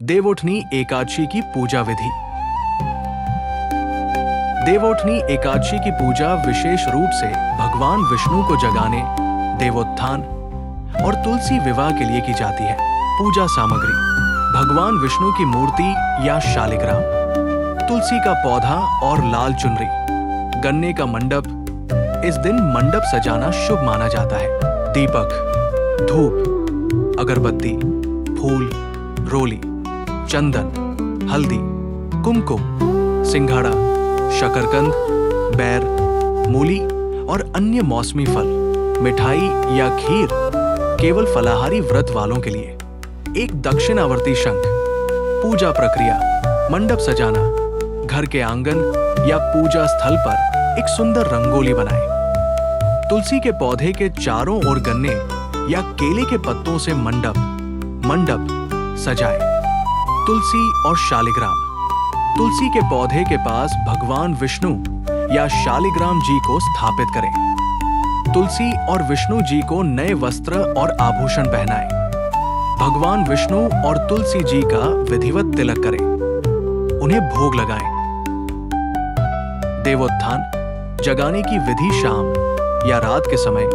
देवउठनी एकादशी की पूजा विधि। देवउठनी एकादशी की पूजा विशेष रूप से भगवान विष्णु को जगाने, देवोत्थान और तुलसी विवाह के लिए की जाती है। पूजा सामग्री: भगवान विष्णु की मूर्ति या शालिग्राम, तुलसी का पौधा और लाल चुनरी, गन्ने का मंडप। इस दिन मंडप सजाना शुभ माना जाता है। दीपक, धूप, अगरबत्ती, फूल, रोली, चंदन, हल्दी, कुमकुम, सिंघाड़ा, शकरकंद, बैर, मूली और अन्य मौसमी फल, मिठाई या खीर केवल फलाहारी व्रत वालों के लिए। एक दक्षिणावर्ती शंख। पूजा प्रक्रिया: मंडप सजाना, घर के आंगन या पूजा स्थल पर एक सुंदर रंगोली बनाएं। तुलसी के पौधे के चारों ओर गन्ने या केले के पत्तों से मंडप सजाएं। तुलसी और शालिग्राम। तुलसी के पौधे के पास भगवान विष्णु या शालिग्राम जी को स्थापित करें। तुलसी और विष्णु जी को नए वस्त्र और आभूषण पहनाएं। भगवान विष्णु और तुलसी जी का विधिवत तिलक करें। उन्हें भोग लगाएं। देवोत्थान जगाने की विधि शाम या रात के समय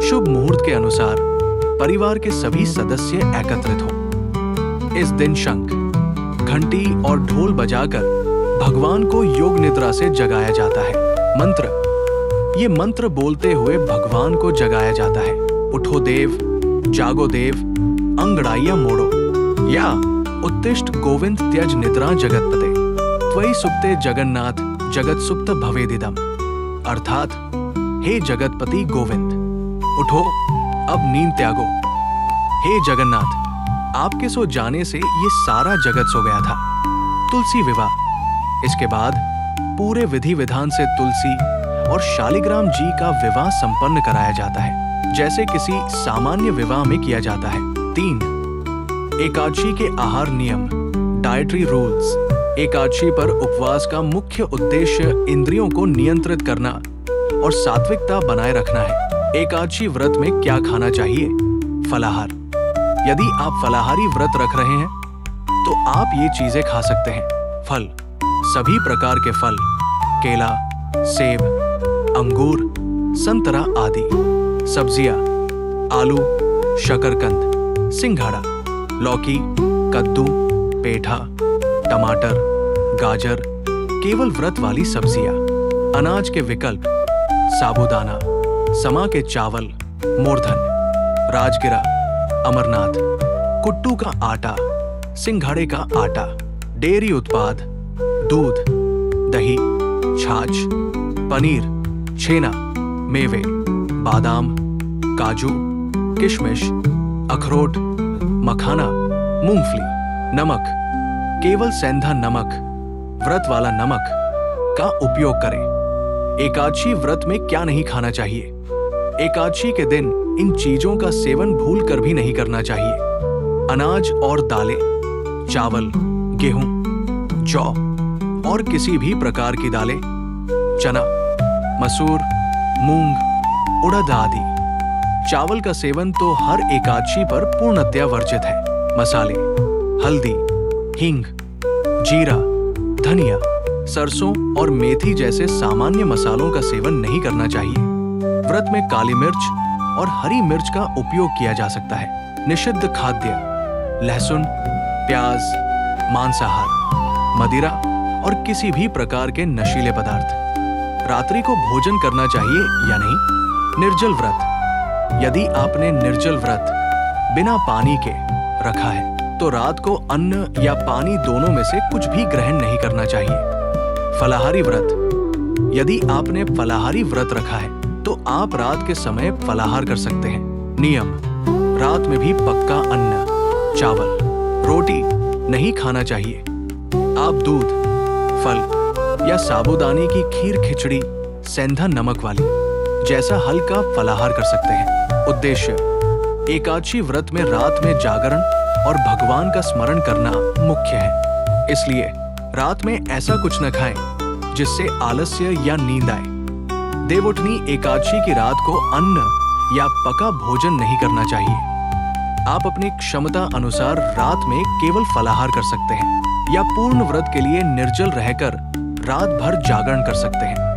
शुभ मुहूर्त के अनुसार परिवार के सभी सदस्य एकत्रित हों। इस दिन शंख, घंटी और ढोल बजाकर भगवान को योग निद्रा से जगाया जाता है। मंत्र: ये मंत्र बोलते हुए भगवान को जगाया जाता है। उठो देव, जागो देव, अंगड़ाइयां मोड़ो, या उत्तिष्ठ गोविंद त्यज निद्रा जगतपते, त्वयि सुप्ते जगन्नाथ जगत सुप्त भवेदिदम। अर्थात, हे जगतपति गोविंद, उठो, अब नींद त्यागो। हे जगन्नाथ, आपके सो जाने से ये सारा जगत सो गया था। तुलसी विवाह। इसके बाद पूरे विधि विधान से तुलसी और शालिग्राम जी का विवाह संपन्न कराया जाता है, जैसे किसी सामान्य विवाह में किया जाता है। 3. एकादशी के आहार नियम, डाइटरी रूल्स। एकादशी पर उपवास का मुख्य उद्देश्य इंद्रियों को नियंत्रित करना और सात्विकता बनाए रखना है। एकादशी व्रत में क्या खाना चाहिए? फलाहार। यदि आप फलाहारी व्रत रख रहे हैं तो आप ये चीजें खा सकते हैं: फल, सभी प्रकार के फल, केला, सेब, अंगूर, संतरा आदि। सब्जियां: आलू, शकरकंद, सिंघाड़ा, लौकी, कद्दू, पेठा, टमाटर, गाजर, केवल व्रत वाली सब्जियां। अनाज के विकल्प: साबूदाना, समा के चावल, मूर्धन, राजगिरा, अमरनाथ, कुट्टू का आटा, सिंघाड़े का आटा। डेयरी उत्पाद: दूध, दही, छाछ, पनीर, छेना, मेवे, बादाम, काजू, किशमिश, अखरोट, मखाना, मूंगफली। नमक: केवल सेंधा नमक, व्रत वाला नमक का उपयोग करें। एकादशी व्रत में क्या नहीं खाना चाहिए? एकादशी के दिन इन चीजों का सेवन भूलकर भी नहीं करना चाहिए: अनाज और दालें, चावल, गेहूं, जौ और किसी भी प्रकार की दालें, चना, मसूर, मूंग, उड़द आदि। चावल का सेवन तो हर एकादशी पर पूर्णतया वर्जित है। मसाले: हल्दी, हींग, जीरा, धनिया, सरसों और मेथी जैसे सामान्य मसालों का सेवन नहीं करना चाहिए। व्रत में काली मिर्च और हरी मिर्च का उपयोग किया जा सकता है। निषिद्ध खाद्य: लहसुन, प्याज, मांसाहार, मदिरा और किसी भी प्रकार के नशीले पदार्थ। रात्रि को भोजन करना चाहिए या नहीं? निर्जल व्रत: यदि आपने निर्जल व्रत बिना पानी के रखा है तो रात को अन्न या पानी दोनों में से कुछ भी ग्रहण नहीं करना चाहिए। फलाहारी व्रत: यदि आपने फलाहारी व्रत रखा है तो आप रात के समय फलाहार कर सकते हैं। नियम: रात में भी पक्का अन्न, चावल, रोटी नहीं खाना चाहिए। आप दूध, फल या साबूदाने की खीर, खिचड़ी, सेंधा नमक वाली जैसा हल्का फलाहार कर सकते हैं। उद्देश्य: एकादशी व्रत में रात में जागरण और भगवान का स्मरण करना मुख्य है। इसलिए रात में ऐसा कुछ न खाएं जिससे आलस्य या नींद आए। देवउठनी एकादशी की रात को अन्न या पका भोजन नहीं करना चाहिए। आप अपनी क्षमता अनुसार रात में केवल फलाहार कर सकते हैं या पूर्ण व्रत के लिए निर्जल रहकर रात भर जागरण कर सकते हैं।